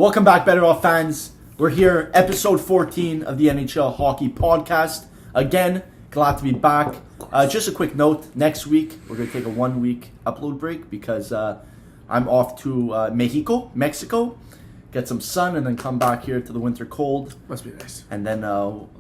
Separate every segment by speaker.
Speaker 1: Welcome back, BettorOff fans. We're here, episode 14 of the NHL Hockey Podcast. Again, glad to be back. Just a quick note, next week we're going to take a 1 week upload break because I'm off to Mexico, get some sun, and then come back here to the winter cold.
Speaker 2: Must be nice.
Speaker 1: And then,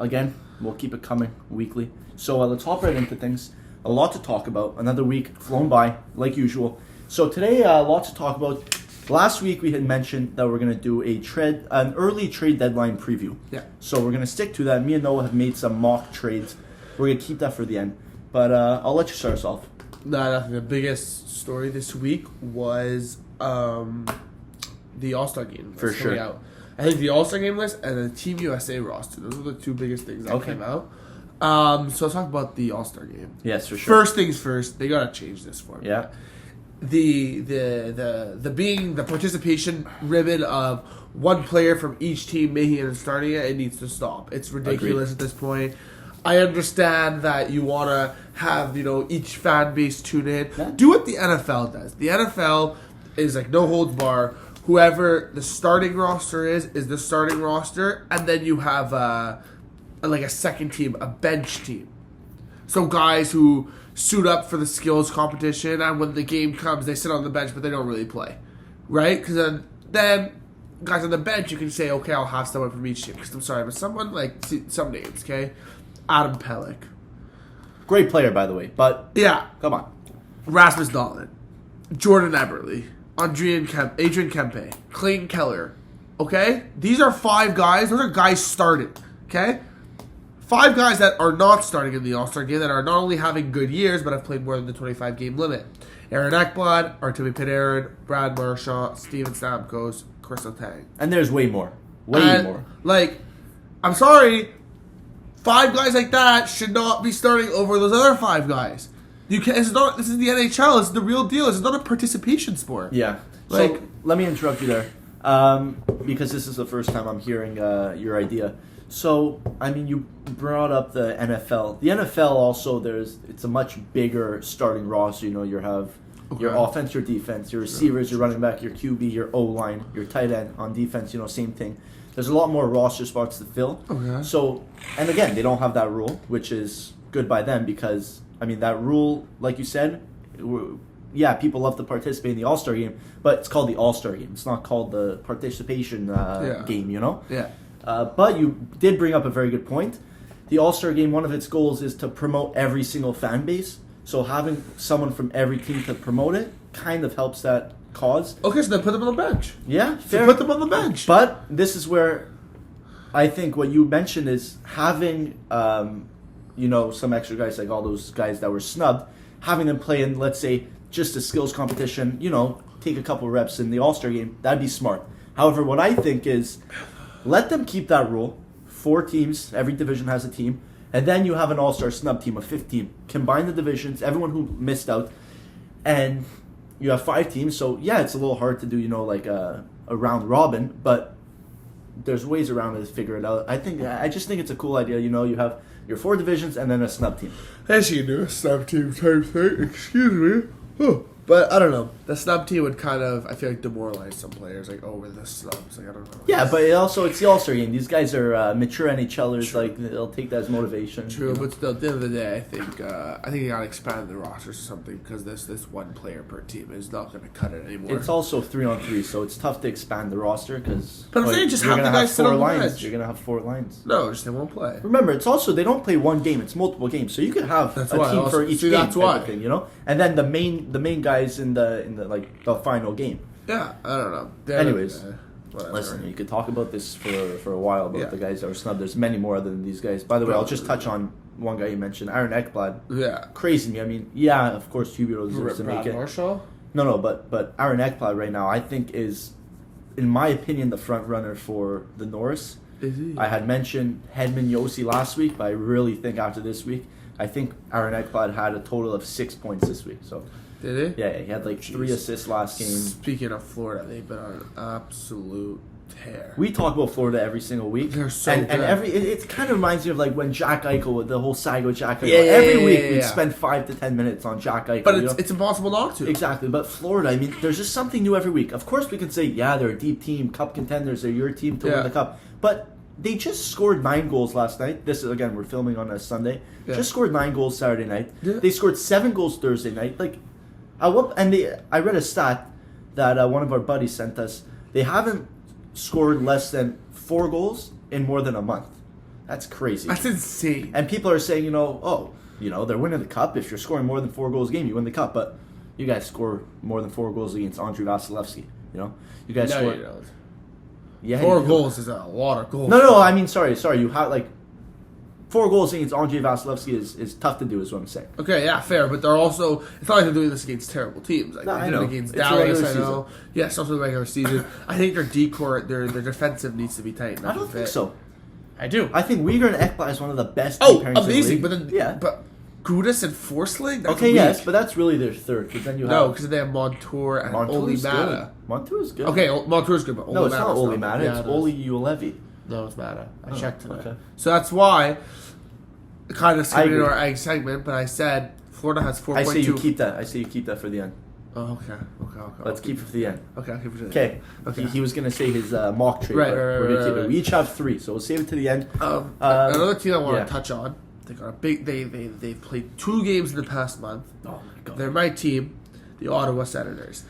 Speaker 1: again, we'll keep it coming weekly. So let's hop right into things. A lot to talk about. Another week flown by, like usual. So today, a lot to talk about. Last week we had mentioned that we're going to do an early trade deadline preview.
Speaker 2: Yeah.
Speaker 1: So we're going to stick to that. Me and Noah have made some mock trades. We're going to keep that for the end. But I'll let you start us off.
Speaker 2: Nothing. The biggest story this week was the All-Star game.
Speaker 1: For sure.
Speaker 2: Out. I think the All-Star game list and the Team USA roster. Those are the two biggest things that came out. So let's talk about the All-Star game.
Speaker 1: Yes, for sure.
Speaker 2: First things first, they got to change this format.
Speaker 1: Yeah.
Speaker 2: The being the participation ribbon of one player from each team making it and starting it needs to stop. It's ridiculous. Agreed. At this point. I understand that you want to have each fan base tune in. Yeah. Do what the NFL does. The NFL is like no holds bar. Whoever the starting roster is the starting roster, and then you have a second team, a bench team. So guys who suit up for the skills competition, and when the game comes, they sit on the bench, but they don't really play, right? Because then guys on the bench, you can say, okay, I'll have someone from each team. Because I'm sorry, but someone some names, okay? Adam Pelech,
Speaker 1: great player, by the way, but
Speaker 2: yeah,
Speaker 1: come on.
Speaker 2: Rasmus Dahlin, Jordan Eberle, Adrian Kempe, Clayton Keller. Okay, these are 5 guys. Those are guys starting. Okay. 5 guys that are not starting in the All-Star game that are not only having good years, but have played more than the 25-game limit. Aaron Ekblad, Artemi Panarin, Brad Marchand, Steven Stamkos, Chris Letang.
Speaker 1: And there's way more. Way more.
Speaker 2: I'm sorry, 5 guys like that should not be starting over those other 5 guys. You can. This is the NHL. This is the real deal. This is not a participation sport.
Speaker 1: Yeah. So let me interrupt you there, because this is the first time I'm hearing your idea. So, I mean, you brought up the NFL. The NFL also, it's a much bigger starting roster. You have your offense, your defense, your receivers, your running back, your QB, your O-line, your tight end on defense, same thing. There's a lot more roster spots to fill. Okay. So, and again, they don't have that rule, which is good by them because, I mean, that rule, like you said, yeah, people love to participate in the All-Star game, but it's called the All-Star game. It's not called the participation game,
Speaker 2: Yeah.
Speaker 1: But you did bring up a very good point. The All-Star Game, one of its goals is to promote every single fan base. So having someone from every team to promote it kind of helps that cause.
Speaker 2: Okay, so then put them on the bench.
Speaker 1: Yeah, fair.
Speaker 2: So put them on the bench.
Speaker 1: But this is where I think what you mentioned is having, some extra guys, like all those guys that were snubbed, having them play in, let's say, just a skills competition, take a couple reps in the All-Star Game. That'd be smart. However, what I think is, let them keep that rule. 4 teams, every division has a team. And then you have an all-star snub team of 15. Combine the divisions, everyone who missed out. And you have 5 teams. So, yeah, it's a little hard to do, a round robin. But there's ways around it to figure it out. I just think it's a cool idea. You have your 4 divisions and then a snub team.
Speaker 2: As you do, a snub team type thing. Excuse me. Oh. But I don't know. The snub team would kind of, I feel like, demoralize some players. Like, oh, we're the snubs. Like, I don't know.
Speaker 1: Yeah, but it's the All-Star game. These guys are mature NHLers. True. Like, they'll take that as motivation.
Speaker 2: True, but still, at the end of the day, I think you gotta expand the rosters or something because this one player per team is not going to cut it anymore.
Speaker 1: It's also 3-on-3, so it's tough to expand the roster because.
Speaker 2: But I'm saying just have the guys sit on the bench.
Speaker 1: You're gonna have 4 lines.
Speaker 2: No, just they won't play.
Speaker 1: Remember, it's also they don't play one game; it's multiple games. So you could have a team for each game.
Speaker 2: That's why.
Speaker 1: Thing, and then the main guys in the final game.
Speaker 2: Yeah, I don't know.
Speaker 1: Anyways, listen, you could talk about this for a while about the guys that were snubbed. There's many more other than these guys. By the way, I'll just touch on one guy you mentioned, Aaron Ekblad.
Speaker 2: Yeah,
Speaker 1: crazy me. I mean, yeah, of course, Huberdeau deserves to make it.
Speaker 2: Marshall?
Speaker 1: No, but Aaron Ekblad right now, I think is, in my opinion, the front runner for the Norris.
Speaker 2: Is he?
Speaker 1: I had mentioned Hedman Yossi last week, but I really think after this week, I think Aaron Ekblad had a total of 6 points this week. So.
Speaker 2: Did he?
Speaker 1: Yeah, he had 3 assists last game.
Speaker 2: Speaking of Florida, they've been on an absolute tear.
Speaker 1: We talk about Florida every single week.
Speaker 2: They're so
Speaker 1: and
Speaker 2: good.
Speaker 1: And it kind of reminds me of like when Jack Eichel, with the whole saga with Jack Eichel.
Speaker 2: Yeah,
Speaker 1: every week
Speaker 2: yeah.
Speaker 1: we'd spend 5 to 10 minutes on Jack Eichel.
Speaker 2: But it's impossible not to.
Speaker 1: Exactly. But Florida, I mean, there's just something new every week. Of course, we can say, yeah, they're a deep team, cup contenders, they're your team to win the cup. But they just scored 9 goals last night. This is, again, we're filming on a Sunday.
Speaker 2: Yeah.
Speaker 1: Just scored 9 goals Saturday night.
Speaker 2: Yeah.
Speaker 1: They scored 7 goals Thursday night. Like, I read a stat that one of our buddies sent us. They haven't scored less than 4 goals in more than a month. That's crazy.
Speaker 2: That's insane.
Speaker 1: And people are saying, they're winning the cup. If you're scoring more than 4 goals a game, you win the cup. But you guys score more than 4 goals against Andrei Vasilevsky. You guys score.
Speaker 2: You don't.
Speaker 1: Yeah,
Speaker 2: 4 goals is a lot of goals.
Speaker 1: No. I mean, sorry. You have 4 goals against Andrei Vasilevsky is tough to do. Is what I'm saying.
Speaker 2: Okay, yeah, fair. But they're also, it's not like they're doing this against terrible teams. Like
Speaker 1: I
Speaker 2: they did
Speaker 1: know.
Speaker 2: it against
Speaker 1: It's
Speaker 2: Dallas.
Speaker 1: the
Speaker 2: I know.
Speaker 1: season.
Speaker 2: Yeah, it's also the regular season. I think their decor, their defensive needs to be tightened.
Speaker 1: I don't think so.
Speaker 2: I do.
Speaker 1: I think Uyghur and Ekblad is one of the best.
Speaker 2: Oh,
Speaker 1: pairings in the
Speaker 2: amazing!
Speaker 1: league.
Speaker 2: But then,
Speaker 1: yeah.
Speaker 2: but Gudis and Forsling. That's
Speaker 1: Okay,
Speaker 2: weak.
Speaker 1: yes, but that's really their third. Because then you have
Speaker 2: Because they have Montour and Oli
Speaker 1: Montour's
Speaker 2: Mata.
Speaker 1: good. Montour's good.
Speaker 2: Okay, Montour's good, but Oli
Speaker 1: No, it's not
Speaker 2: Mata's
Speaker 1: Oli Mata.
Speaker 2: Yeah,
Speaker 1: It's
Speaker 2: it is.
Speaker 1: Oli Ulevi.
Speaker 2: No, it's Mata. I checked today.
Speaker 1: okay.
Speaker 2: So that's why, kind of skipping into
Speaker 1: agree.
Speaker 2: our egg segment, but I said Florida has 4.2.
Speaker 1: I say you keep that. I say you keep that for the end.
Speaker 2: Oh, okay.
Speaker 1: Let's keep it for the end.
Speaker 2: Okay, I'll keep it to the
Speaker 1: Okay.
Speaker 2: Okay.
Speaker 1: He was gonna say his mock trade.
Speaker 2: Right,
Speaker 1: but
Speaker 2: right,
Speaker 1: we're gonna
Speaker 2: right,
Speaker 1: keep it.
Speaker 2: right.
Speaker 1: We each have 3, so we'll save it to the end.
Speaker 2: Another team I want
Speaker 1: yeah.
Speaker 2: to touch on. They got a big. They've played 2 games in the past month.
Speaker 1: Oh my god.
Speaker 2: They're my team, the Ottawa Senators.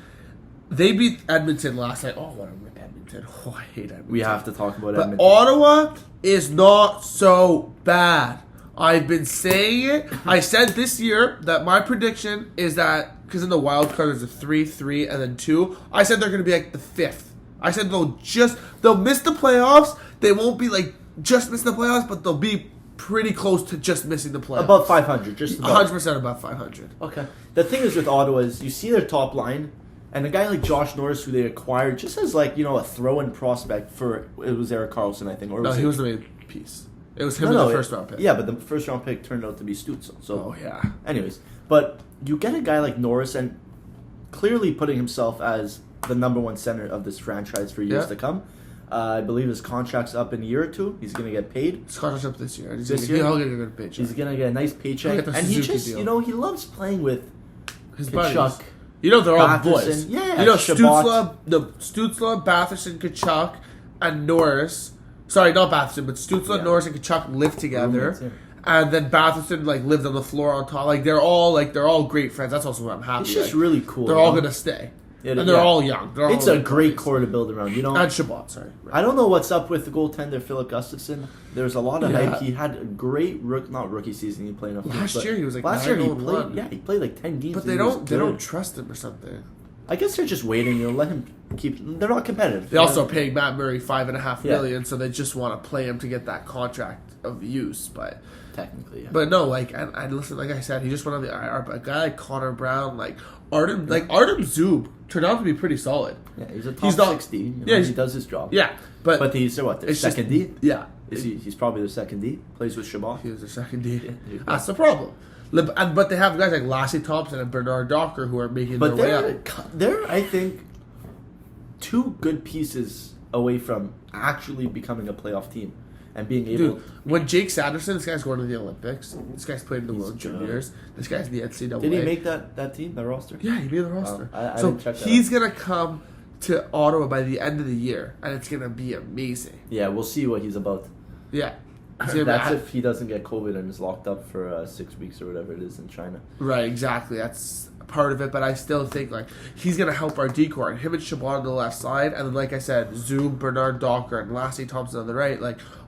Speaker 2: They beat Edmonton last night. Oh, what a rip Edmonton! Oh, I hate Edmonton.
Speaker 1: We have to talk about
Speaker 2: But
Speaker 1: Edmonton.
Speaker 2: Ottawa is not so bad. I've been saying it. I said this year that my prediction is that because in the wild card there's a 3, and then 2. I said they're going to be like the 5th. I said they'll miss the playoffs. They won't be like just miss the playoffs, but they'll be pretty close to just missing the playoffs.
Speaker 1: Above 500, just about.
Speaker 2: 100% above 500.
Speaker 1: Okay. The thing is with Ottawa is you see their top line, and a guy like Josh Norris, who they acquired, just as a throw-in prospect for it was Erik Karlsson, I think, or
Speaker 2: No,
Speaker 1: was
Speaker 2: he
Speaker 1: it?
Speaker 2: was the main piece. It was him in the first round pick.
Speaker 1: Yeah, but the first round pick turned out to be Stützle. So,
Speaker 2: Oh, yeah.
Speaker 1: anyways, but you get a guy like Norris and clearly putting himself as the number 1 center of this franchise for years
Speaker 2: Yeah.
Speaker 1: to come. I believe his contract's up in a year or 2. He's going to get paid.
Speaker 2: His contract's up this year.
Speaker 1: This year?
Speaker 2: He'll get a good paycheck.
Speaker 1: He's going to get a nice paycheck.
Speaker 2: He'll get the
Speaker 1: And he
Speaker 2: Suzuki
Speaker 1: just,
Speaker 2: deal.
Speaker 1: he loves playing with
Speaker 2: His
Speaker 1: Kachuk.
Speaker 2: buddies. You know they're all
Speaker 1: Batherson.
Speaker 2: boys.
Speaker 1: Yeah,
Speaker 2: You know
Speaker 1: Shabbat.
Speaker 2: Stützle, Batherson, Kachuk, and Norris. Sorry, not Batherson, but Stützle,
Speaker 1: Yeah.
Speaker 2: Norris, and Kachuk live together.
Speaker 1: Roommates, yeah.
Speaker 2: And then Batherson lived on the floor on top. They're all great friends. That's also why I'm happy.
Speaker 1: It's just really cool.
Speaker 2: They're all gonna stay.
Speaker 1: Yeah,
Speaker 2: And they're
Speaker 1: yeah.
Speaker 2: all young. They're all
Speaker 1: It's a
Speaker 2: like
Speaker 1: great
Speaker 2: buddies.
Speaker 1: core to build around.
Speaker 2: And Shabbat, sorry.
Speaker 1: I don't know what's up with the goaltender Philip Gustafsson. There's a lot of
Speaker 2: Yeah.
Speaker 1: hype. He had a great not rookie season. He played enough.
Speaker 2: Last
Speaker 1: games,
Speaker 2: year he was like
Speaker 1: last year he
Speaker 2: 9-1.
Speaker 1: played. Yeah, he played like 10 games.
Speaker 2: But
Speaker 1: and
Speaker 2: they
Speaker 1: he was
Speaker 2: don't
Speaker 1: good.
Speaker 2: trust him or something.
Speaker 1: I guess they're just waiting. Let him keep. They're not competitive.
Speaker 2: They also paying Matt Murray $5.5
Speaker 1: Yeah.
Speaker 2: million, so they just want to play him to get that contract of use. But
Speaker 1: technically. Yeah.
Speaker 2: no, and listen, like I said, he just went on the IR. But a guy like Connor Brown, Artem Zub turned out to be pretty solid.
Speaker 1: Yeah, he's a top
Speaker 2: He's not-
Speaker 1: 60.
Speaker 2: yeah,
Speaker 1: he does his job.
Speaker 2: Yeah, but
Speaker 1: he's their what? Their
Speaker 2: it's
Speaker 1: second
Speaker 2: just-
Speaker 1: D.
Speaker 2: Yeah,
Speaker 1: He's probably their second D. Plays with Shabbat.
Speaker 2: he was their second D.
Speaker 1: there you go.
Speaker 2: That's the problem. But they have guys like Lassie Thompson and Bernard Docker who are making
Speaker 1: But
Speaker 2: their way up.
Speaker 1: they're I think 2 good pieces away from actually becoming a playoff team and being able.
Speaker 2: Dude, when Jake Sanderson, this guy's going to the Olympics. This guy's played in the
Speaker 1: He's
Speaker 2: World
Speaker 1: good.
Speaker 2: Juniors. This guy's in the NCAA.
Speaker 1: Did he make that team, that roster?
Speaker 2: Yeah, he made the roster.
Speaker 1: I
Speaker 2: so
Speaker 1: didn't check that
Speaker 2: he's gonna come to Ottawa by the end of the year, and it's gonna be amazing.
Speaker 1: Yeah, we'll see what he's about.
Speaker 2: Yeah, He's gonna
Speaker 1: That's
Speaker 2: be-
Speaker 1: if he doesn't get COVID and is locked up for 6 weeks or whatever it is in China.
Speaker 2: right. Exactly. That's part of it, but I still think he's gonna help our decor and him and Shabbat on the left side, and then like I said, Zoom, Bernard Docker, and Lassie Thompson on the right.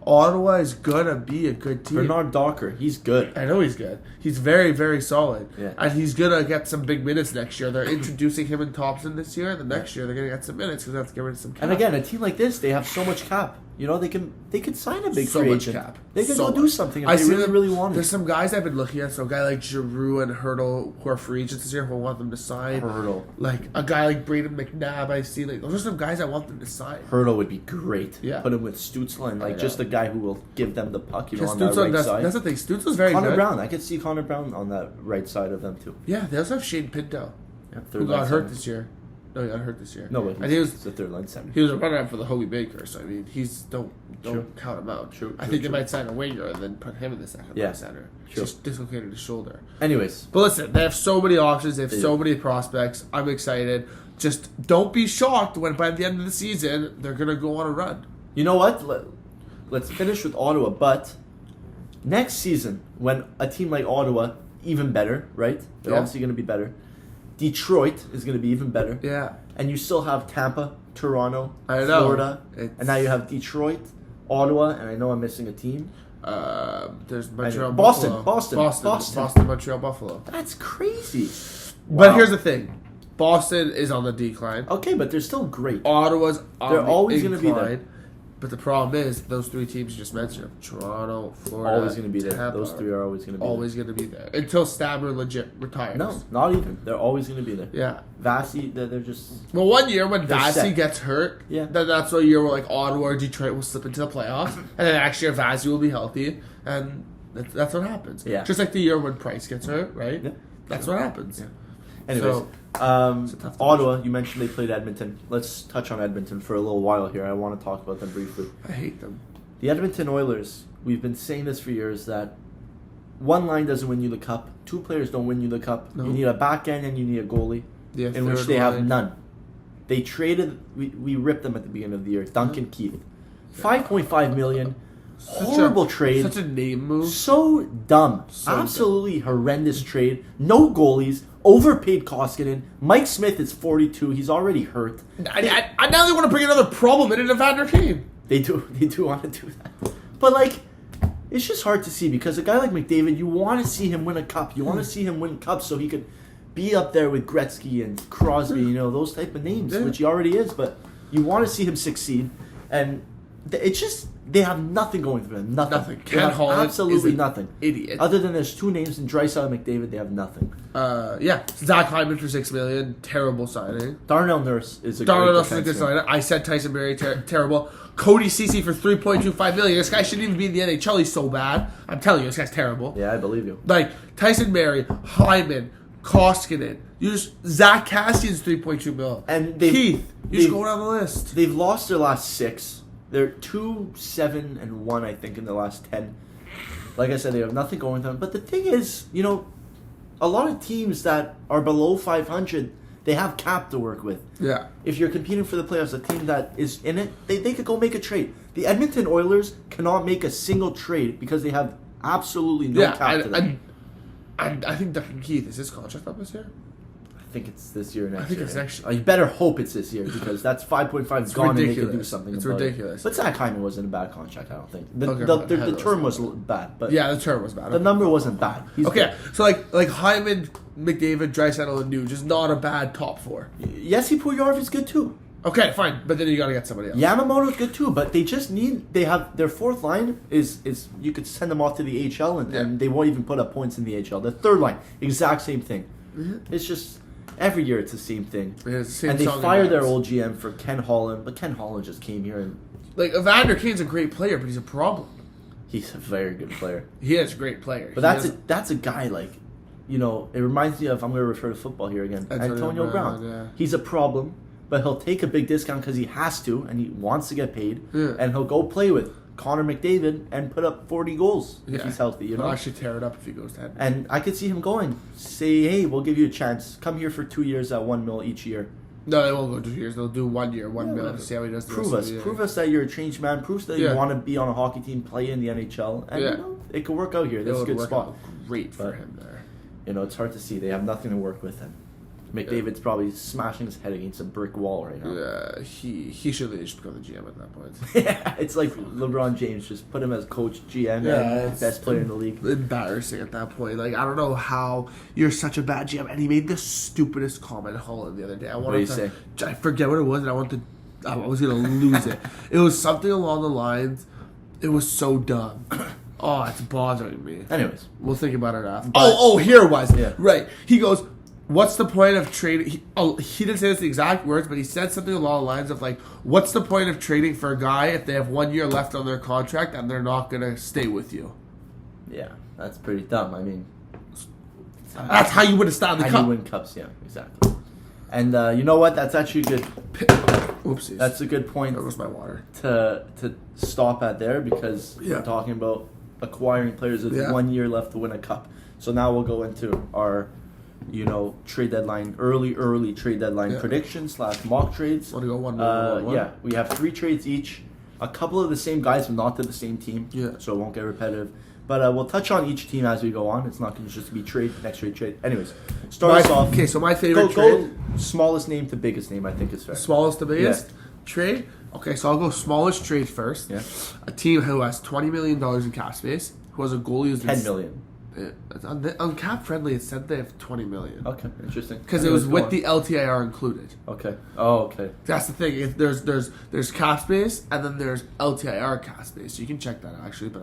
Speaker 2: Ottawa is gonna be a good team.
Speaker 1: Bernard Docker, he's good.
Speaker 2: I know he's good. He's very, very solid.
Speaker 1: Yeah.
Speaker 2: And he's going to get some big minutes next year. They're introducing him and Thompson this year, and the next year they're going to get some minutes because they have to get rid of some cap.
Speaker 1: And again, a team like this, they have so much cap. They could sign a big
Speaker 2: So
Speaker 1: free
Speaker 2: much
Speaker 1: agent.
Speaker 2: cap.
Speaker 1: They could
Speaker 2: So
Speaker 1: go do
Speaker 2: much.
Speaker 1: something if
Speaker 2: I
Speaker 1: they
Speaker 2: see
Speaker 1: really,
Speaker 2: them-
Speaker 1: really wanted.
Speaker 2: There's some guys I've been looking at. So a guy like Giroux and Hurdle who are free agents this year who I want them to sign.
Speaker 1: Hurdle.
Speaker 2: A guy like Braden McNabb I see. Those are some guys I want them to sign.
Speaker 1: Hurdle would be great.
Speaker 2: Yeah.
Speaker 1: Put him with Stützle and
Speaker 2: I
Speaker 1: just
Speaker 2: know.
Speaker 1: a guy who will give them the puck,
Speaker 2: Because
Speaker 1: on that right side.
Speaker 2: that's the thing. Stützle's very
Speaker 1: Connor
Speaker 2: good.
Speaker 1: Brown, I could see Connor Brown on that right side of them too.
Speaker 2: Yeah, they also have Shane Pinto
Speaker 1: Yeah,
Speaker 2: who got hurt this year. No, he got hurt this year.
Speaker 1: No, but he's the third line center.
Speaker 2: He was a runner-up for the Hobie Baker, so I mean, don't count him out.
Speaker 1: True.
Speaker 2: I think they might sign a winger and then put him in the second line center.
Speaker 1: True.
Speaker 2: Just dislocated his shoulder.
Speaker 1: Anyways.
Speaker 2: But listen, they have so many options. They have so many prospects. I'm excited. Just don't be shocked when by the end of the season, they're going to go on a run.
Speaker 1: You know what? Let's finish with Ottawa, but next season, when a team like Ottawa, even better, right? They're obviously going to be better. Detroit is going to be even better.
Speaker 2: Yeah.
Speaker 1: And you still have Tampa, Toronto,
Speaker 2: Florida,
Speaker 1: and now you have Detroit, Ottawa, and I know I'm missing a team.
Speaker 2: There's Montreal,
Speaker 1: Boston,
Speaker 2: Montreal, Buffalo.
Speaker 1: That's crazy.
Speaker 2: But here's the thing. Boston is on the decline.
Speaker 1: Okay, but they're still great.
Speaker 2: Ottawa's on
Speaker 1: they're always
Speaker 2: going to
Speaker 1: be there.
Speaker 2: But the problem is, those three teams you just mentioned, Toronto, Florida,
Speaker 1: always going to be there.
Speaker 2: Tampa,
Speaker 1: those three are always going to be
Speaker 2: always going to be there. Until Stabber legit retires.
Speaker 1: No, not even. They're always going to be there.
Speaker 2: Yeah.
Speaker 1: Vasi, they're just...
Speaker 2: Well, one year when Vasi gets hurt,
Speaker 1: then
Speaker 2: that's a year where like Ottawa or Detroit will slip into the playoffs. And then next year, Vasi will be healthy. And that's what happens.
Speaker 1: Yeah.
Speaker 2: Just like the year when Price gets hurt, right?
Speaker 1: Yeah.
Speaker 2: That's what happens.
Speaker 1: Yeah. Anyways, Ottawa, you mentioned they played Edmonton. Let's touch on Edmonton for a little while here. I want to talk about them briefly.
Speaker 2: I hate them.
Speaker 1: The Edmonton Oilers, we've been saying this for years, that one line doesn't win you the cup. Two players don't win you the cup. No. You need a back end and you need a goalie, in which they have none. They traded, we ripped them at the beginning of the year, Duncan Keith. $5.5 million. Horrible trade.
Speaker 2: Such a name move.
Speaker 1: So dumb. Absolutely horrendous trade. No goalies. Overpaid Koskinen. Mike Smith is 42. He's already hurt.
Speaker 2: Now they want to bring another problem into Evander Kane.
Speaker 1: They do want to do that. But, like, it's just hard to see because a guy like McDavid, you want to see him win a cup. You want to see him win cups so he could be up there with Gretzky and Crosby, those type of names, which he already is. But you want to see him succeed. And it's just... They have nothing going for them. Nothing.
Speaker 2: Ken Holland
Speaker 1: absolutely nothing.
Speaker 2: Idiot.
Speaker 1: Other than there's two names in Draisaitl and McDavid, they have nothing.
Speaker 2: Zach Hyman for $6 million. Terrible signing.
Speaker 1: Darnell Nurse is a good
Speaker 2: signing. I said Tyson Berry terrible. Cody Ceci for $3.25 million. This guy shouldn't even be in the NHL. He's so bad. I'm telling you, this guy's terrible.
Speaker 1: Yeah, I believe you.
Speaker 2: Like Tyson Berry, Hyman, Koskinen. Zach Cassian's $3.2 million.
Speaker 1: And
Speaker 2: Keith. You just go down the list.
Speaker 1: They've lost their last 6. They're 2-7-1, I think, in the last 10. Like I said, they have nothing going for them. But the thing is, a lot of teams that are below 500, they have cap to work with.
Speaker 2: Yeah.
Speaker 1: If you're competing for the playoffs, a team that is in it, they could go make a trade. The Edmonton Oilers cannot make a single trade because they have absolutely no cap to them.
Speaker 2: And I think Duncan Keith, is his contract up this year?
Speaker 1: I think it's this year or next year.
Speaker 2: I think it's next year.
Speaker 1: You better hope it's this year because that's 5.5 gone and they can do something
Speaker 2: about
Speaker 1: it.
Speaker 2: ridiculous.
Speaker 1: But Zach Hyman wasn't a bad contract, I don't think. The term was bad. But
Speaker 2: yeah, the term was bad.
Speaker 1: The number wasn't bad.
Speaker 2: Okay, so like Hyman, McDavid, Draisaitl, and Nuge is not a bad top 4.
Speaker 1: Jesse Puljujärvi is good too.
Speaker 2: Okay, fine, but then you got to get somebody else.
Speaker 1: Yamamoto's good too, but they just they have their fourth line is you could send them off to the AHL and they won't even put up points in the AHL. The third line, exact same thing. Mm-hmm. It's just every year it's the same thing. And they fired their old GM for Ken Holland, but Ken Holland just came here and
Speaker 2: Evander Kane's a great player, but he's a problem.
Speaker 1: He's a very good player.
Speaker 2: He is a great player.
Speaker 1: But that's a guy it reminds me of, I'm going to refer to football here again, Antonio Brown.
Speaker 2: Yeah.
Speaker 1: He's a problem, but he'll take a big discount because he has to and he wants to get paid, and he'll go play with Connor McDavid and put up 40 goals if he's healthy.
Speaker 2: He'll actually tear it up if he goes to Edmonton.
Speaker 1: And I could see him going, say, hey, we'll give you a chance. Come here for 2 years at $1 million each year.
Speaker 2: No, they won't go 2 years. They'll do 1 year, $1 million to see how he does.
Speaker 1: Prove us that you're a changed man. Prove that you want to be on a hockey team, play in the NHL, and it could work out here. This is a good spot.
Speaker 2: Great for him there.
Speaker 1: It's hard to see. They have nothing to work with him. McDavid's probably smashing his head against a brick wall right now.
Speaker 2: Yeah, he should just become the GM at that point.
Speaker 1: Yeah, it's like LeBron James. Just put him as coach, GM, and best player in the league.
Speaker 2: Embarrassing at that point. I don't know how you're such a bad GM. And he made the stupidest comment at Holland the other day.
Speaker 1: What did he say?
Speaker 2: I forget what it was, and I was going to lose it. It was something along the lines, it was so dumb. Oh, it's bothering me.
Speaker 1: Anyways.
Speaker 2: We'll think about it after. Here it was.
Speaker 1: Yeah.
Speaker 2: Right. He goes, what's the point of trading? He didn't say this the exact words, but he said something along the lines of what's the point of trading for a guy if they have 1 year left on their contract and they're not going to stay with you?
Speaker 1: Yeah, that's pretty dumb. I mean,
Speaker 2: that's how you win a Stanley Cup.
Speaker 1: How you win cups, yeah, exactly. And you know what? That's actually good.
Speaker 2: Oopsies.
Speaker 1: That's a good point.
Speaker 2: There goes my water.
Speaker 1: To stop at there because we're talking about acquiring players with 1 year left to win a cup. So now we'll go into our, trade deadline, early trade deadline predictions / mock trades.
Speaker 2: Want to go one more?
Speaker 1: Yeah, we have 3 trades each. A couple of the same guys, but not to the same team.
Speaker 2: Yeah.
Speaker 1: So it won't get repetitive. But we'll touch on each team as we go on. It's not going to just be next trade. Anyways, start us off.
Speaker 2: Okay, so my favorite trade.
Speaker 1: Go smallest name to biggest name, I think is fair.
Speaker 2: Smallest to biggest trade? Okay, so I'll go smallest trade first.
Speaker 1: Yeah.
Speaker 2: A team who has $20 million in cap space, who has a goalie who's
Speaker 1: $10 million.
Speaker 2: On Cap Friendly, it said they have $20 million.
Speaker 1: Okay, interesting.
Speaker 2: Because it was with the LTIR included.
Speaker 1: Okay. Oh, okay.
Speaker 2: That's the thing. There's cap space and then there's LTIR cap space. You can check that actually. But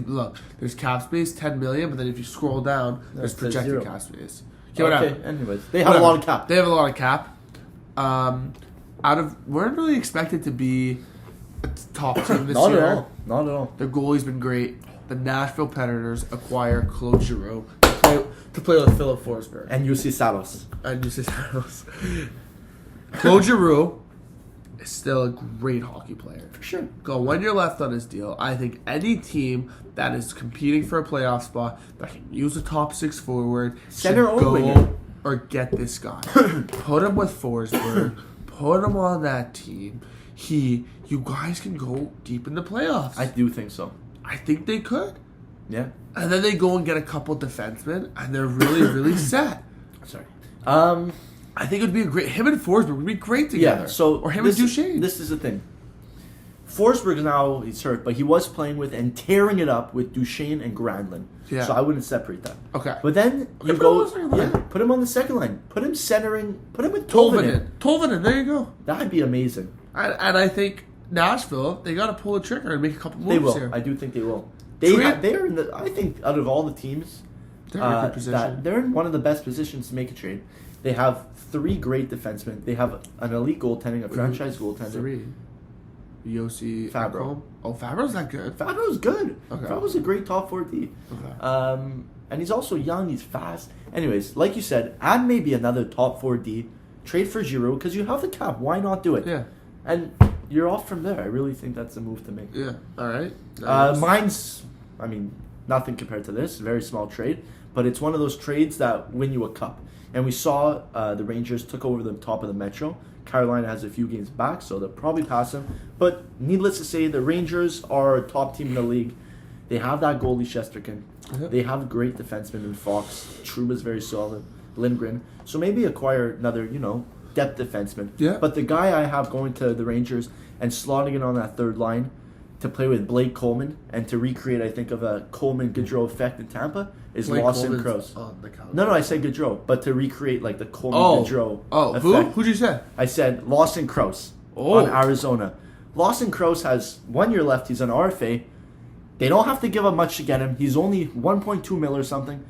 Speaker 2: look, there's cap space $10 million, but then if you scroll down, there's projected cap space.
Speaker 1: Okay. Anyways, they have a lot of cap.
Speaker 2: They have a lot of cap. We're not really expected to be a top team this year.
Speaker 1: Not at all.
Speaker 2: Their goalie's been great. The Nashville Predators acquire Claude Giroux to play with Philip Forsberg.
Speaker 1: And UC Saros.
Speaker 2: Claude Giroux is still a great hockey player.
Speaker 1: For sure.
Speaker 2: Got 1 year left on his deal. I think any team that is competing for a playoff spot that can use a top 6 forward
Speaker 1: center or
Speaker 2: winger or get this guy. Put him with Forsberg. Put him on that team. You guys can go deep in the playoffs.
Speaker 1: I do think so.
Speaker 2: I think they could.
Speaker 1: Yeah.
Speaker 2: And then they go and get a couple defensemen, and they're really, really set.
Speaker 1: Sorry.
Speaker 2: I think it would be him and Forsberg would be great together.
Speaker 1: Yeah, so
Speaker 2: or him and Duchesne.
Speaker 1: This is the thing. Forsberg now, he's hurt, but he was playing with and tearing it up with Duchesne and Granlund.
Speaker 2: Yeah.
Speaker 1: So I wouldn't separate that.
Speaker 2: Okay.
Speaker 1: But then you put him on the second line. Put him centering. Put him with Tolvanen.
Speaker 2: Tolvanen, there you go.
Speaker 1: That'd be amazing.
Speaker 2: And I think Nashville, they got to pull a trigger and make a couple moves
Speaker 1: They will.
Speaker 2: here.
Speaker 1: I do think they will. They're in the. I think out of all the teams,
Speaker 2: they're in a good position.
Speaker 1: They're in one of the best positions to make a trade. They have 3 great defensemen. They have an elite goaltending, a franchise goaltender.
Speaker 2: 3. Yossi
Speaker 1: Fabro.
Speaker 2: Oh, Fabro's not good.
Speaker 1: Fabro's good.
Speaker 2: Okay.
Speaker 1: Fabro's a great top 4 D.
Speaker 2: Okay.
Speaker 1: And he's also young. He's fast. Anyways, like you said, add maybe another top 4 D. Trade for Giroux because you have the cap. Why not do it?
Speaker 2: Yeah.
Speaker 1: And you're off from there. I really think that's the move to make.
Speaker 2: Yeah. All right.
Speaker 1: Mine's, nothing compared to this. Very small trade. But it's one of those trades that win you a cup. And we saw the Rangers took over the top of the Metro. Carolina has a few games back, so they'll probably pass them. But needless to say, the Rangers are a top team in the league. They have that goalie, Shesterkin.
Speaker 2: Uh-huh.
Speaker 1: They have great defensemen in Fox. Trouba's very solid. Lindgren. So maybe acquire another, depth defenseman.
Speaker 2: Yeah.
Speaker 1: But the guy I have going to the Rangers and slotting it on that third line to play with Blake Coleman and to recreate, I think, of a Coleman-Gaudreau effect in Tampa is Lawson Crouse. No, I said Gaudreau, but to recreate like the Coleman-Gaudreau effect.
Speaker 2: Who? Who'd you say?
Speaker 1: I said Lawson Crouse on Arizona. Lawson Crouse has 1 year left. He's an RFA. They don't have to give up much to get him. He's only 1.2 mil or something.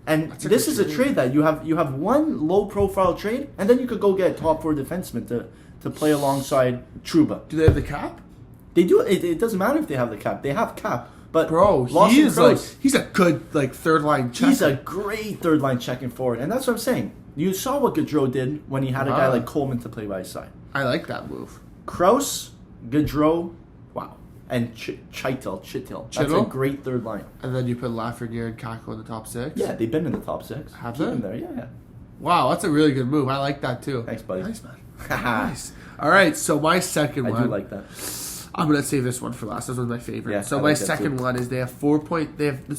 Speaker 1: And this is a trade that you have one low-profile trade, and then you could go get a top 4 defenseman to play alongside Trouba.
Speaker 2: Do they have the cap?
Speaker 1: They do. It doesn't matter if they have the cap. They have cap. But
Speaker 2: bro, he's a good third line checker.
Speaker 1: He's a great third line checking forward, and that's what I'm saying. You saw what Gaudreau did when he had a guy like Coleman to play by his side.
Speaker 2: I like that move.
Speaker 1: Crouse, Gaudreau, wow, and Chittel. That's a great third line.
Speaker 2: And then you put Lafreniere and Kako in the top 6.
Speaker 1: Yeah, they've been in the top 6.
Speaker 2: Have
Speaker 1: Keep
Speaker 2: they?
Speaker 1: them there, yeah.
Speaker 2: Wow, that's a really good move. I like that too.
Speaker 1: Thanks, buddy.
Speaker 2: Nice, man. Nice. All right, so my second one.
Speaker 1: I do like that.
Speaker 2: I'm gonna save this one for last. This one's my favorite.
Speaker 1: Yeah,
Speaker 2: so my second one is this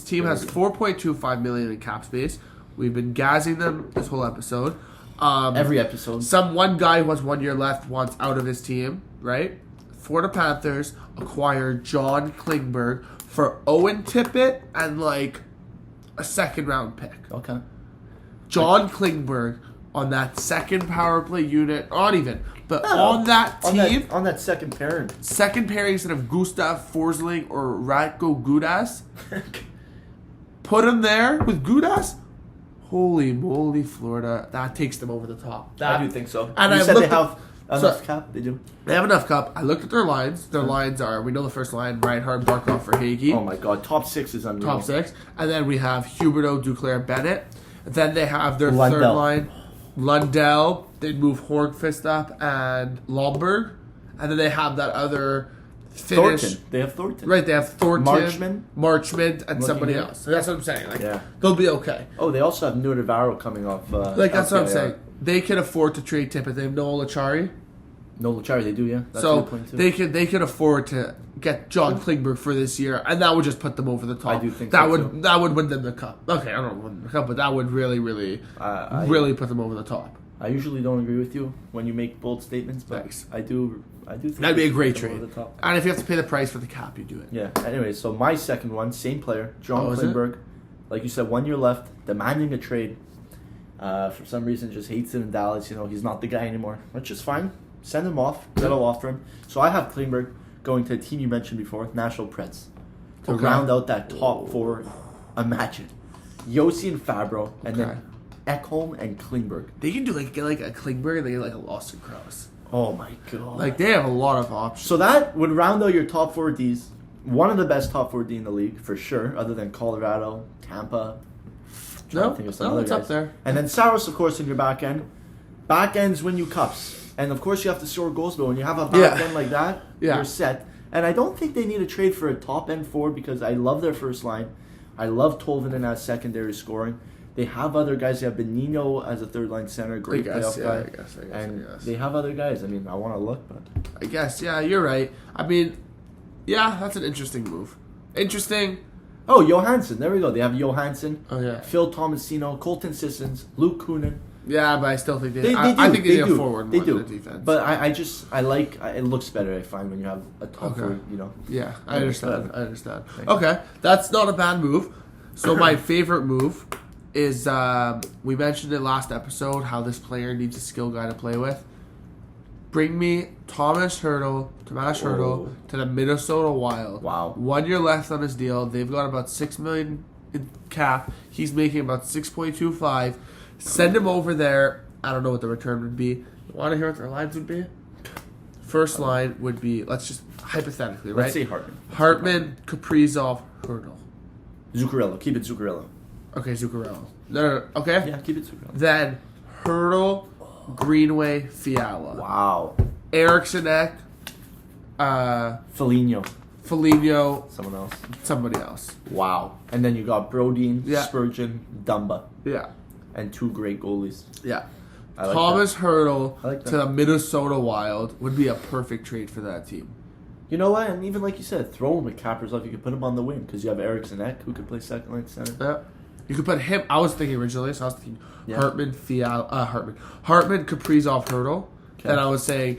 Speaker 2: team has $4.25 million in cap space. We've been gassing them this whole episode.
Speaker 1: Every episode.
Speaker 2: One guy who has 1 year left wants out of his team, right? Florida Panthers acquired John Klingberg for Owen Tippett and like a second round pick.
Speaker 1: Okay.
Speaker 2: John Klingberg on that second power play unit, not even, but on that team,
Speaker 1: on that second pairing,
Speaker 2: instead of Gustav Forsling or Ratko Gudas, put him there with Gudas. Holy moly, Florida! That takes them over the top.
Speaker 1: I do think so.
Speaker 2: And
Speaker 1: you said they have enough cap. They do.
Speaker 2: They have enough cap. I looked at their lines. Their lines are, we know the first line: Reinhardt, Barkov, Verhaeghe.
Speaker 1: Oh my god, top 6 is unreal.
Speaker 2: Top 6, and then we have Huberdeau, Duclair, Bennett. Then they have their
Speaker 1: Lundell.
Speaker 2: third line. Lundell. They'd move Hornqvist up and Lomberg. And then they have that other Finnish.
Speaker 1: Thornton. They have Thornton.
Speaker 2: Right, they have Thornton.
Speaker 1: Marchman.
Speaker 2: And somebody else. So that's what I'm saying. Like,
Speaker 1: Yeah.
Speaker 2: they'll be okay.
Speaker 1: Oh, they also have Nordavaro coming off.
Speaker 2: That's what I'm
Speaker 1: LTIR.
Speaker 2: saying. They can afford to trade Tippett. They have Noel Achari.
Speaker 1: No, Lachari, they do, yeah. That's a
Speaker 2: So
Speaker 1: good point, too.
Speaker 2: they could afford to get John Klingberg for this year, and that would just put them over the top.
Speaker 1: I do think
Speaker 2: that
Speaker 1: so,
Speaker 2: would
Speaker 1: too.
Speaker 2: that would win them the cup. Okay, I don't know win the cup, but that would really really put them over the top.
Speaker 1: I usually don't agree with you when you make bold statements, but
Speaker 2: Thanks.
Speaker 1: I do think
Speaker 2: That'd be a great
Speaker 1: put them
Speaker 2: trade.
Speaker 1: over the top.
Speaker 2: And if you have to pay the price for the cap, you do it.
Speaker 1: Yeah. Anyway, so my second one, same player, John
Speaker 2: Oh, is it?
Speaker 1: Klingberg. Like you said, 1 year left, demanding a trade. For some reason, just hates it in Dallas. You know, he's not the guy anymore, which is fine. Send him off. Get a offer him. So I have Klingberg going to a team you mentioned before, Nashville Preds, to
Speaker 2: Okay.
Speaker 1: round out that top four. Imagine Yossi and Fabro, and
Speaker 2: Okay.
Speaker 1: then Ekholm and Klingberg.
Speaker 2: They can do get like a Klingberg and they get like a Lawson Cross.
Speaker 1: Oh my god!
Speaker 2: Like they have a lot of options.
Speaker 1: So that would round out your top four Ds. One of the best top four D in the league for sure, other than Colorado, Tampa. Trying to think of some other
Speaker 2: it's up
Speaker 1: guys.
Speaker 2: there.
Speaker 1: And then Saros, of course, in your back end. Back ends win you cups. And of course, you have to score goals, but when you have a back end like that, you're set. And I don't think they need a trade for a top end forward because I love their first line. I love Tolvanen as secondary scoring. They have other guys. They have Benino as a third line center, great playoff guy.
Speaker 2: I guess.
Speaker 1: And they have other guys. I mean, I want to look, but
Speaker 2: I guess, yeah, you're right. I mean, yeah, that's an interesting move. Interesting.
Speaker 1: oh, Johansson. There we go. They have Johansson,
Speaker 2: Oh, yeah.
Speaker 1: Phil Tomasino, Colton Sissons, Luke Kunin.
Speaker 2: Yeah, but I still think
Speaker 1: They
Speaker 2: I
Speaker 1: do.
Speaker 2: think they need a forward
Speaker 1: They
Speaker 2: more
Speaker 1: do.
Speaker 2: than a defense.
Speaker 1: But I like it looks better. I find when you have a top
Speaker 2: Okay.
Speaker 1: forward, you know.
Speaker 2: yeah, I understand.
Speaker 1: Thanks.
Speaker 2: Okay, that's not a bad move. So my favorite move is we mentioned it last episode how this player needs a skill guy to play with. Bring me Tomas Hertl to the Minnesota Wild.
Speaker 1: Wow.
Speaker 2: 1 year left on his deal. They've got about $6 million in cap. He's making about 6.25. Send him over there. I don't know what the return would be. You want to hear what their lines would be? First line would be, let's just hypothetically, right?
Speaker 1: Let's say Hartman.
Speaker 2: Hartman, Kaprizov, Hertl.
Speaker 1: Zuccarello. Keep it Zuccarello.
Speaker 2: Okay, Zuccarello. No. Okay.
Speaker 1: Yeah, keep it Zuccarello.
Speaker 2: Then Hertl, Greenway, Fiala.
Speaker 1: Wow.
Speaker 2: Eriksson Ek,
Speaker 1: Foligno.
Speaker 2: Foligno,
Speaker 1: Someone else.
Speaker 2: somebody else.
Speaker 1: Wow. And then you got Brodin,
Speaker 2: Yeah.
Speaker 1: Spurgeon, Dumba,
Speaker 2: Yeah.
Speaker 1: and two great goalies.
Speaker 2: Yeah.
Speaker 1: I like
Speaker 2: Thomas Hertl
Speaker 1: I like that.
Speaker 2: to the Minnesota Wild would be a perfect trade for that team.
Speaker 1: You know what? And even like you said, throw him with Kaprizov. You could put him on the wing because you have Eriksson Ek who could play second line center.
Speaker 2: Yeah. You could put him. I was thinking originally, so I was thinking
Speaker 1: Yeah.
Speaker 2: Hartman, Kaprizov, Hertl.
Speaker 1: Okay.
Speaker 2: Then I was saying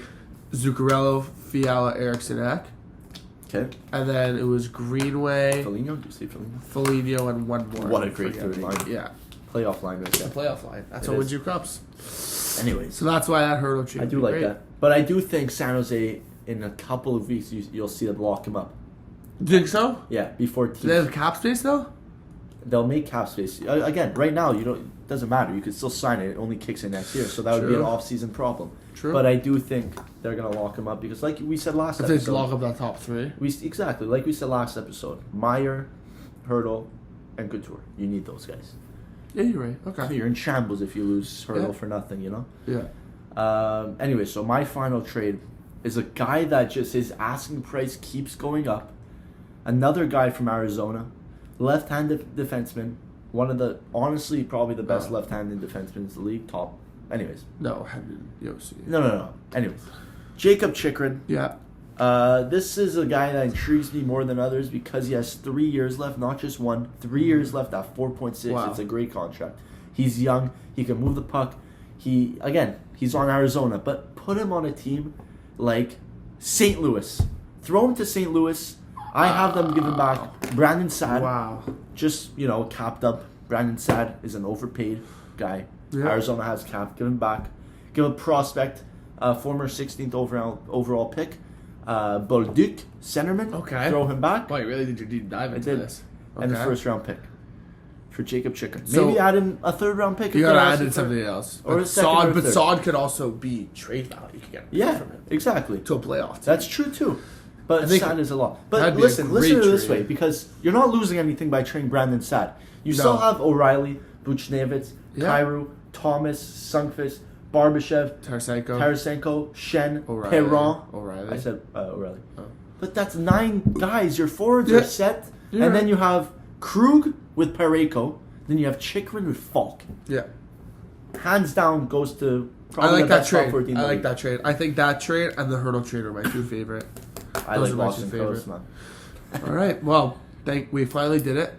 Speaker 2: Zuccarello, Fiala, Eriksson Ek.
Speaker 1: Okay.
Speaker 2: And then it was Greenway,
Speaker 1: Foligno? Do you say Foligno?
Speaker 2: Foligno, and one more.
Speaker 1: What a
Speaker 2: I
Speaker 1: great
Speaker 2: forget.
Speaker 1: third line.
Speaker 2: Yeah.
Speaker 1: Playoff line right
Speaker 2: The
Speaker 1: there.
Speaker 2: playoff line. That's
Speaker 1: It
Speaker 2: what
Speaker 1: is.
Speaker 2: wins you cups.
Speaker 1: Anyways,
Speaker 2: So that's why that Hertl trade
Speaker 1: I
Speaker 2: would
Speaker 1: do
Speaker 2: be
Speaker 1: like
Speaker 2: great.
Speaker 1: that. But I do think San Jose, in a couple of weeks, you'll see them lock him up.
Speaker 2: Do you think so?
Speaker 1: Yeah, before
Speaker 2: Do they
Speaker 1: teams.
Speaker 2: have cap space though?
Speaker 1: They'll make cap space. Again, right now, it doesn't matter. You can still sign it. It only kicks in next year. So that would be an
Speaker 2: True.
Speaker 1: off-season problem.
Speaker 2: True.
Speaker 1: But I do think they're going to lock him up because like we said last
Speaker 2: If they
Speaker 1: episode.
Speaker 2: lock up that top three.
Speaker 1: Exactly. Like we said last episode. Meyer, Hurdle, and Couture. You need those guys.
Speaker 2: Yeah, you're right. Okay.
Speaker 1: You're in shambles if you lose Hurdle
Speaker 2: Yeah.
Speaker 1: for nothing, you know?
Speaker 2: Yeah.
Speaker 1: Anyway, so my final trade is a guy that just his asking price keeps going up. Another guy from Arizona, left-handed defenseman, one of the honestly probably the best
Speaker 2: Oh.
Speaker 1: left-handed defensemen in the league. Top. Anyways,
Speaker 2: No, Henry Yossi.
Speaker 1: no. Anyways, Jacob Chikrin.
Speaker 2: Yeah.
Speaker 1: This is a guy that intrigues me more than others because he has 3 years left, not just one. 3 years left at 4.6.
Speaker 2: Wow.
Speaker 1: It's a great contract. He's young. He can move the puck. He's on Arizona, but put him on a team like St. Louis. Throw him to St. Louis. I have them give him back. Brandon Saad,
Speaker 2: Wow.
Speaker 1: just capped up. Brandon Saad is an overpaid guy.
Speaker 2: Yeah.
Speaker 1: Arizona has cap. Give him back. Give a prospect, former 16th overall pick, Bolduc, centerman.
Speaker 2: Okay.
Speaker 1: Throw him back.
Speaker 2: Boy, you really did your deep dive into
Speaker 1: did.
Speaker 2: this.
Speaker 1: And the
Speaker 2: Okay.
Speaker 1: first round pick for Jacob Chicken.
Speaker 2: So-
Speaker 1: Maybe add in a third round pick.
Speaker 2: You
Speaker 1: if
Speaker 2: gotta
Speaker 1: they're
Speaker 2: add
Speaker 1: asking
Speaker 2: in
Speaker 1: for-
Speaker 2: something else.
Speaker 1: Or a
Speaker 2: But
Speaker 1: second or
Speaker 2: Saad,
Speaker 1: a
Speaker 2: but
Speaker 1: third.
Speaker 2: Saad could also be trade value. You could get
Speaker 1: Yeah,
Speaker 2: from him
Speaker 1: exactly.
Speaker 2: to a playoff team.
Speaker 1: That's true too.
Speaker 2: I
Speaker 1: But
Speaker 2: think
Speaker 1: Sad is a lot. But
Speaker 2: that'd be a
Speaker 1: listen to
Speaker 2: great
Speaker 1: it this
Speaker 2: trade.
Speaker 1: way because you're not losing anything by trading Brandon Sad. You
Speaker 2: No.
Speaker 1: still have O'Reilly, Buchnevich,
Speaker 2: Yeah.
Speaker 1: Kyrou, Thomas, Sundqvist, Barbashev, Tarasenko, Shen, Perron.
Speaker 2: O'Reilly.
Speaker 1: I said O'Reilly. Oh. But that's 9 guys. Your forwards are set. Yeah. And then you have Krug with Parayko. Then you have Chychrun with Falk.
Speaker 2: Yeah.
Speaker 1: Hands down goes to
Speaker 2: probably the best top 14 I like that trade. I think that trade and the Hurdle trade are my 2 favorite.
Speaker 1: I like Boston Coast, man.
Speaker 2: All right. Well, we finally did it.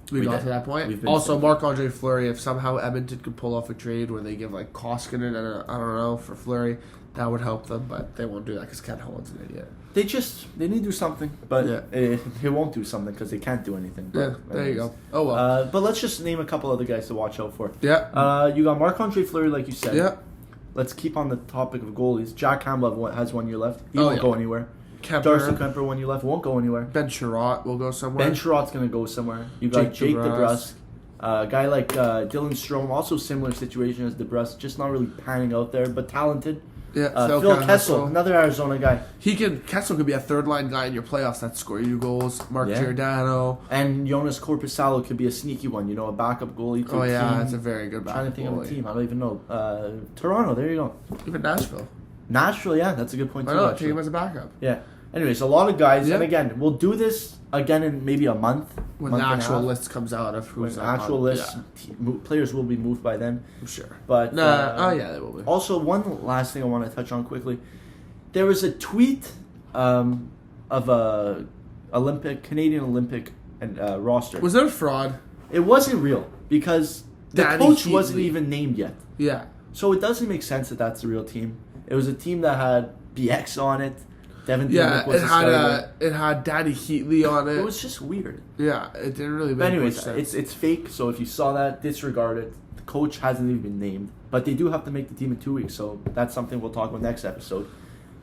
Speaker 2: We got to that point. Also, Marc-Andre Fleury, if somehow Edmonton could pull off a trade where they give like Koskinen and I don't know for Fleury, that would help them, but they won't do that because Ken Holland's an idiot.
Speaker 1: They need to do something, but he won't do something because they can't do anything. But
Speaker 2: there you go. Oh well.
Speaker 1: But let's just name a couple other guys to watch out for.
Speaker 2: Yeah.
Speaker 1: You got Marc-Andre Fleury, like you said.
Speaker 2: Yeah.
Speaker 1: Let's keep on the topic of goalies. Jack Campbell has 1 year left. He won't go anywhere. Darcy Kemper 1 year left. Won't go anywhere.
Speaker 2: Ben Sherratt will go somewhere.
Speaker 1: Ben Sherratt's going to go somewhere. You got Jake DeBrusk. A guy like Dylan Strome, also similar situation as DeBrusk, just not really panning out there, but talented.
Speaker 2: Yeah,
Speaker 1: Phil Kessel, another Arizona guy.
Speaker 2: Kessel could be a third-line guy in your playoffs that score you goals. Mark Giordano.
Speaker 1: And Jonas Korpisalo could be a sneaky one, a backup goalie.
Speaker 2: Oh, yeah, that's a very good backup
Speaker 1: I'm trying to think of a team. I don't even know. Toronto, there you go.
Speaker 2: Even Nashville.
Speaker 1: Nashville, yeah, that's a good point, too.
Speaker 2: I know, take him as a backup.
Speaker 1: Yeah. Anyways, a lot of guys. And again, we'll do this again in maybe a month.
Speaker 2: When the actual list comes out of who's
Speaker 1: actual list. Players will be moved by then.
Speaker 2: I'm sure.
Speaker 1: But
Speaker 2: they will be.
Speaker 1: Also, one last thing I want to touch on quickly. There was a tweet of a Canadian Olympic roster.
Speaker 2: Was there a fraud?
Speaker 1: It wasn't real because the coach wasn't even named yet.
Speaker 2: Yeah.
Speaker 1: So it doesn't make sense that that's the real team. It was a team that had BX on it. Devin
Speaker 2: it had Danny Heatley on it.
Speaker 1: It was just weird.
Speaker 2: Yeah, it didn't really make
Speaker 1: much sense.
Speaker 2: Anyways,
Speaker 1: it's fake, so if you saw that, disregard it. The coach hasn't even been named. But they do have to make the team in 2 weeks, so that's something we'll talk about next episode.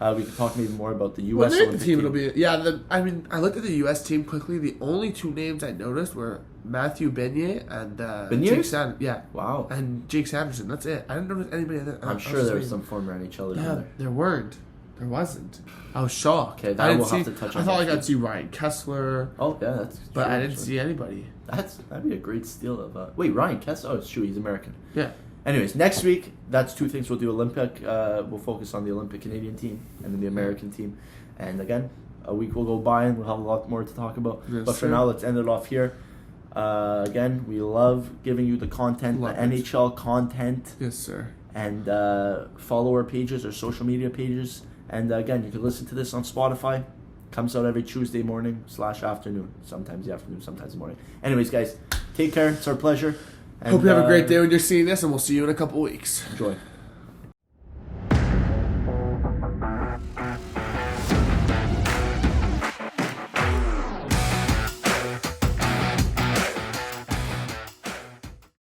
Speaker 1: We can talk maybe more about the U.S. Olympic team.
Speaker 2: It'll be, I looked at the U.S. team quickly. The only 2 names I noticed were Matthew Benier and Jake Sanderson. Yeah.
Speaker 1: Wow.
Speaker 2: And Jake Sanderson. That's it. I didn't notice anybody other.
Speaker 1: I'm sure there was some former NHLers in there.
Speaker 2: There weren't. There wasn't. I was shocked.
Speaker 1: Okay, that we'll have to touch on.
Speaker 2: I thought I'd see Ryan Kessler.
Speaker 1: Oh, yeah, that's true.
Speaker 2: But I didn't see anybody.
Speaker 1: That'd be a great steal of... wait, Ryan Kessler? Oh, it's true, he's American.
Speaker 2: Yeah.
Speaker 1: Anyways, next week, that's 2 things we'll do. Olympic, we'll focus on the Olympic Canadian team and then the American team. And again, a week will go by and we'll have a lot more to talk about. Yes, but for now, let's end it off here. Again, we love giving you the content, NHL content.
Speaker 2: Yes, sir.
Speaker 1: And follow our pages, our social media pages. And again, you can listen to this on Spotify. Comes out every Tuesday morning / afternoon. Sometimes the afternoon, sometimes the morning. Anyways, guys, take care. It's our pleasure. And,
Speaker 2: hope you have a great day when you're seeing this, and we'll see you in a couple weeks.
Speaker 1: Enjoy.